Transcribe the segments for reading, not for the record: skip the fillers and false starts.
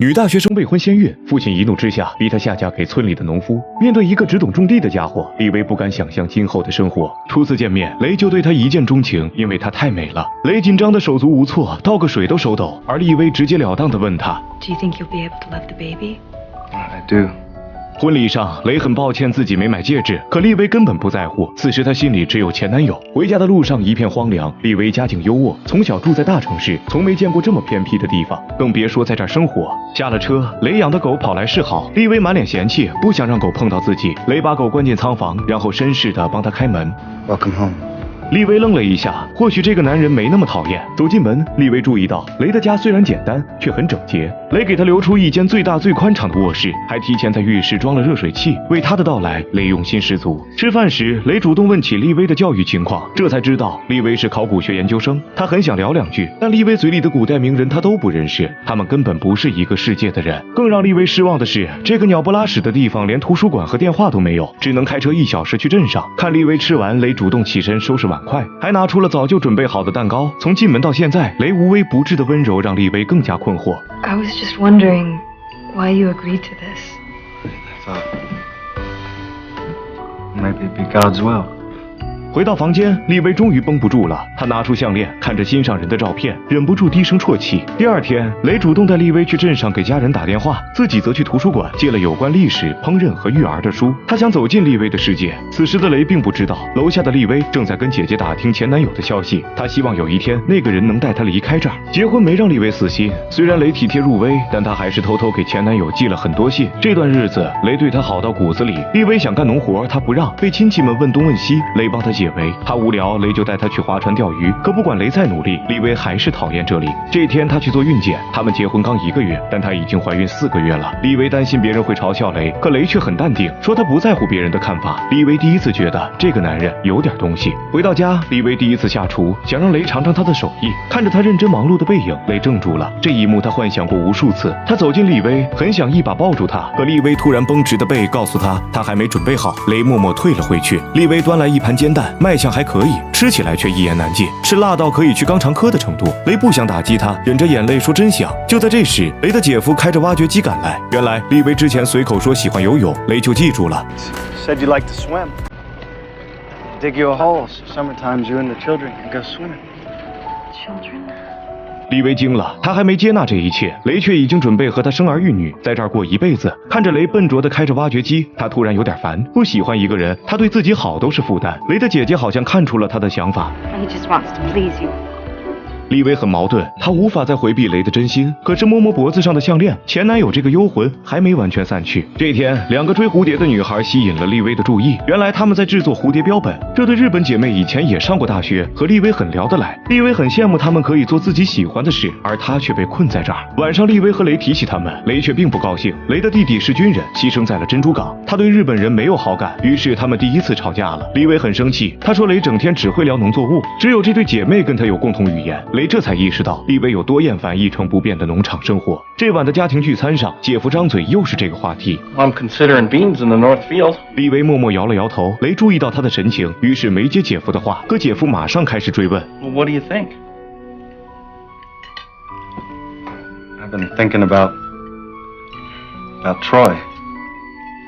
女大学生未婚先孕，父亲一怒之下逼她下嫁给村里的农夫。面对一个只懂种地的家伙，李薇不敢想象今后的生活。初次见面，雷就对她一见钟情，因为她太美了。雷紧张的手足无措，倒个水都手抖，而李薇直截了当地问他 ：“Do you think you'll be able to love the baby?" I do. 婚礼上，雷很抱歉自己没买戒指，可丽薇根本不在乎。此时她心里只有前男友。回家的路上一片荒凉，丽薇家境优渥，从小住在大城市，从没见过这么偏僻的地方，更别说在这儿生活。下了车，雷养的狗跑来示好，丽薇满脸嫌弃，不想让狗碰到自己。雷把狗关进仓房，然后绅士地帮她开门。Welcome home. 丽薇愣了一下，或许这个男人没那么讨厌。走进门，丽薇注意到雷的家虽然简单，却很整洁。雷给他留出一间最大最宽敞的卧室，还提前在浴室装了热水器。为他的到来，雷用心十足。吃饭时，雷主动问起丽薇的教育情况，这才知道丽薇是考古学研究生。他很想聊两句，但丽薇嘴里的古代名人他都不认识，他们根本不是一个世界的人。更让丽薇失望的是，这个鸟不拉屎的地方连图书馆和电话都没有，只能开车1小时去镇上。看丽薇吃完，雷主动起身收拾碗筷，还拿出了早就准备好的蛋糕。从进门到现在，雷无微不至的温柔让丽薇更加困惑。I was just wondering why you agreed to this. I thought maybe it'd be God's will. 回到房间，丽薇终于绷不住了，她拿出项链，看着心上人的照片，忍不住低声啜泣。第二天，雷主动带丽薇去镇上给家人打电话，自己则去图书馆借了有关历史、烹饪和育儿的书。他想走进丽薇的世界。此时的雷并不知道，楼下的丽薇正在跟姐姐打听前男友的消息。她希望有一天那个人能带她离开这儿。结婚没让丽薇死心，虽然雷体贴入微，但她还是偷偷给前男友寄了很多信。这段日子，雷对她好到骨子里。丽薇想干农活，她不让，被亲戚们问东问西，雷帮她解围。她无聊，雷就带她去划船钓鱼。可不管雷再努力，丽薇还是讨厌这里。这天，她去做孕检，他们结婚刚1个月，但她已经怀孕4个月了。丽薇担心别人会嘲笑雷，可雷却很淡定，说他不在乎别人的看法。丽薇第一次觉得这个男人有点东西。回到家，丽薇第一次下厨，想让雷尝尝她的手艺。看着她认真忙碌的背影，雷怔住了。这一幕她幻想过无数次。她走近丽薇，很想一把抱住她，可丽薇突然绷直的背告诉她，她还没准备好。雷默默退了回去。丽薇端来一盘煎蛋，卖相还可以，吃起来却一言难尽，是辣到可以去肛肠科的程度。雷不想打击她，忍着眼泪说真香。就在这时，雷的姐夫开着挖掘机赶来。原来丽薇之前随口说喜欢游泳，雷就记住了。Said you like to swim. Dig you a hole. Summertime, you and the children can go swimming. Children? 丽薇惊了，她还没接纳这一切，雷却已经准备和她生儿育女，在这儿过一辈子。看着雷笨拙地开着挖掘机，她突然有点烦。不喜欢一个人，她对自己好都是负担。雷的姐姐好像看出了她的想法。He just wants to please you. 丽薇很矛盾，她无法再回避雷的真心，可是摸摸脖子上的项链，前男友这个幽魂还没完全散去。这天，2个追蝴蝶的女孩吸引了丽薇的注意，原来她们在制作蝴蝶标本。这对日本姐妹以前也上过大学，和丽薇很聊得来。丽薇很羡慕她们可以做自己喜欢的事，而她却被困在这儿。晚上，丽薇和雷提起他们，雷却并不高兴。雷的弟弟是军人，牺牲在了珍珠港，他对日本人没有好感，于是他们第一次吵架了。丽薇很生气，她说雷整天只会聊农作物，只有这对姐妹跟她有共同语言。雷这才意识到丽薇有多厌烦一成不变的农场生活。这晚的家庭聚餐上，姐夫张嘴又是这个话题。I'm considering beans in the North Field. 丽薇默默摇了摇头，雷注意到她的神情，于是没接姐夫的话。可姐夫马上开始追问 Well, what do you think? I've been thinking about Troy.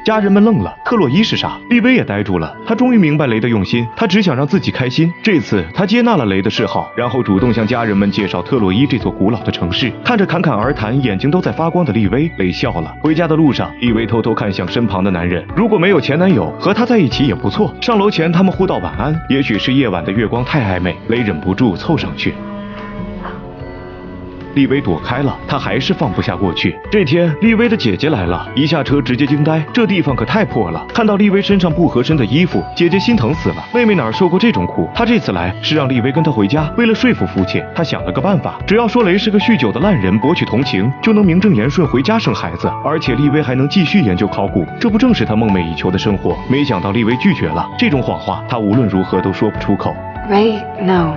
家人们愣了，特洛伊是啥？丽薇也呆住了。她终于明白雷的用心，她只想让自己开心。这次她接纳了雷的示好，然后主动向家人们介绍特洛伊这座古老的城市。看着侃侃而谈、眼睛都在发光的丽薇，雷笑了。回家的路上，丽薇偷偷看向身旁的男人，如果没有前男友，和他在一起也不错。上楼前，他们互道晚安。也许是夜晚的月光太暧昧，雷忍不住凑上去。丽薇躲开了，她还是放不下过去。这天，丽薇的姐姐来了，一下车直接惊呆，这地方可太破了。看到丽薇身上不合身的衣服，姐姐心疼死了。妹妹哪受过这种苦？她这次来是让丽薇跟她回家。为了说服父亲，她想了个办法，只要说雷是个酗酒的烂人，博取同情，就能名正言顺回家生孩子，而且丽薇还能继续研究考古。这不正是她梦寐以求的生活？没想到丽薇拒绝了，这种谎话她无论如何都说不出口。Ray, no.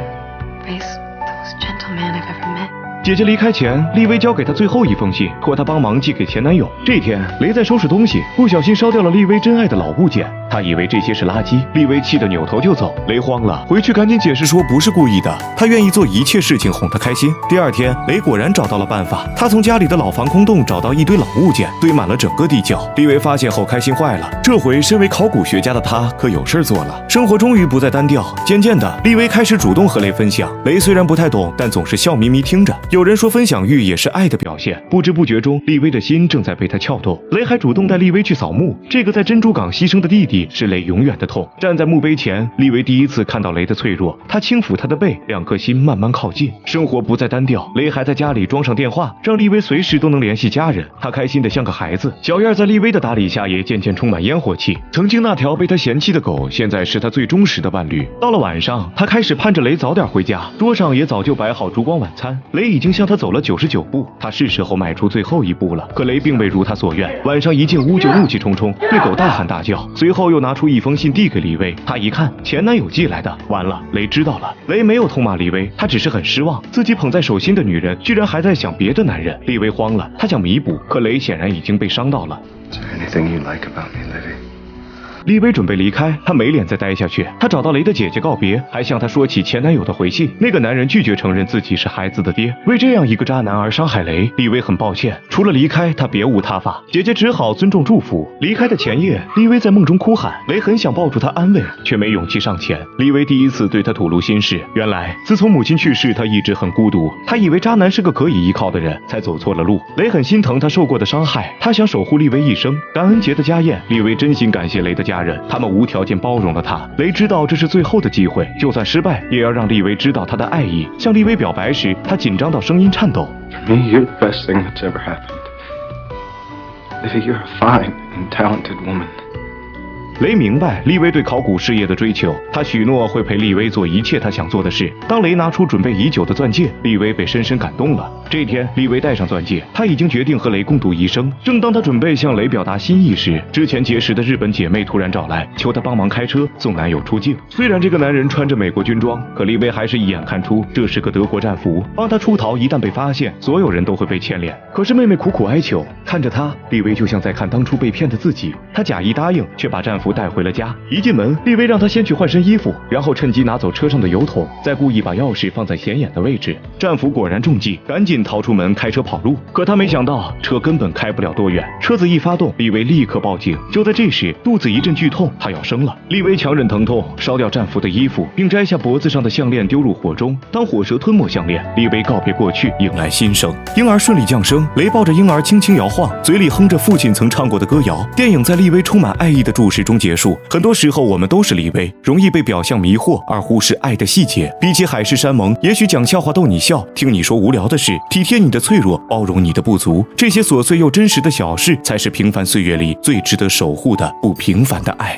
Ray's the most gentle man I've ever met. 姐姐离开前，丽薇交给她最后一封信，托她帮忙寄给前男友。这天，雷在收拾东西，不小心烧掉了丽薇珍爱的老物件。他以为这些是垃圾，丽薇气得扭头就走。雷慌了，回去赶紧解释说不是故意的，他愿意做一切事情哄她开心。第二天，雷果然找到了办法，他从家里的老防空洞找到一堆老物件，堆满了整个地窖。丽薇发现后开心坏了，这回身为考古学家的她可有事做了，生活终于不再单调。渐渐的，丽薇开始主动和雷分享。雷虽然不太懂，但总是笑眯眯听着。有人说分享欲也是爱的表现，不知不觉中，丽薇的心正在被他撬动。雷还主动带丽薇去扫墓，这个在珍珠港牺牲的弟弟是雷永远的痛。站在墓碑前，丽薇第一次看到雷的脆弱，她轻抚他的背，两颗心慢慢靠近。生活不再单调，雷还在家里装上电话，让丽薇随时都能联系家人。他开心得像个孩子。小院在丽薇的打理下也渐渐充满烟火气。曾经那条被他嫌弃的狗，现在是他最忠实的伴侣。到了晚上，他开始盼着雷早点回家，桌上也早就摆好烛光晚餐。雷已经向他走了99步，他是时候迈出最后一步了。可雷并未如他所愿，晚上一进屋就怒气冲冲，对狗大喊大叫，随后又拿出一封信递给丽薇。他一看，前男友寄来的，完了，雷知道了。雷没有痛骂丽薇，他只是很失望，自己捧在手心的女人居然还在想别的男人。丽薇慌了，她想弥补，可雷显然已经被伤到了。Is there anything you like about me, Livy? 丽薇准备离开，她没脸再待下去。她找到雷的姐姐告别，还向她说起前男友的回信。那个男人拒绝承认自己是孩子的爹，为这样一个渣男而伤害雷。丽薇很抱歉，除了离开，她别无他法。姐姐只好尊重祝福。离开的前夜，丽薇在梦中哭喊，雷很想抱住她安慰，却没勇气上前。丽薇第一次对她吐露心事，原来自从母亲去世，她一直很孤独。她以为渣男是个可以依靠的人，才走错了路。雷很心疼她受过的伤害，他想守护丽薇一生。感恩节的家宴，丽薇真心感谢雷的家人，他们无条件包容了她。雷知道这是最后的机会，就算失败，也要让丽薇知道他的爱意。向丽薇表白时，他紧张到声音颤抖。For me, you're the best thing that's ever happened. Livy, you're a fine and talented woman. 雷明白丽薇对考古事业的追求，他许诺会陪丽薇做一切她想做的事。当雷拿出准备已久的钻戒，丽薇被深深感动了。这天，丽薇戴上钻戒，她已经决定和雷共度一生。正当她准备向雷表达心意时，之前结识的日本姐妹突然找来，求她帮忙开车送男友出境。虽然这个男人穿着美国军装，可丽薇还是一眼看出这是个德国战俘，帮他出逃一旦被发现，所有人都会被牵连。可是妹妹苦苦哀求，看着她，丽薇就像在看当初被骗的自己。她假意答应，却把战俘带回了家。一进门，丽薇让他先去换身衣服，然后趁机拿走车上的油桶，再故意把钥匙放在显眼的位置。战俘果然中计，赶紧逃出门开车跑路。可他没想到，车根本开不了多远，车子一发动，丽薇立刻报警。就在这时，肚子一阵剧痛，她要生了。丽薇强忍疼痛，烧掉战俘的衣服，并摘下脖子上的项链丢入火中。当火蛇吞没项链，丽薇告别过去，迎来新生。婴儿顺利降生，雷抱着婴儿轻轻摇晃，嘴里哼着父亲曾唱过的歌谣。电影在丽薇充满爱意的注视中结束。很多时候我们都是丽薇，容易被表象迷惑而忽视爱的细节。比起海誓山盟，也许讲笑话逗你笑，听你说无聊的事，体贴你的脆弱，包容你的不足，这些琐碎又真实的小事，才是平凡岁月里最值得守护的不平凡的爱。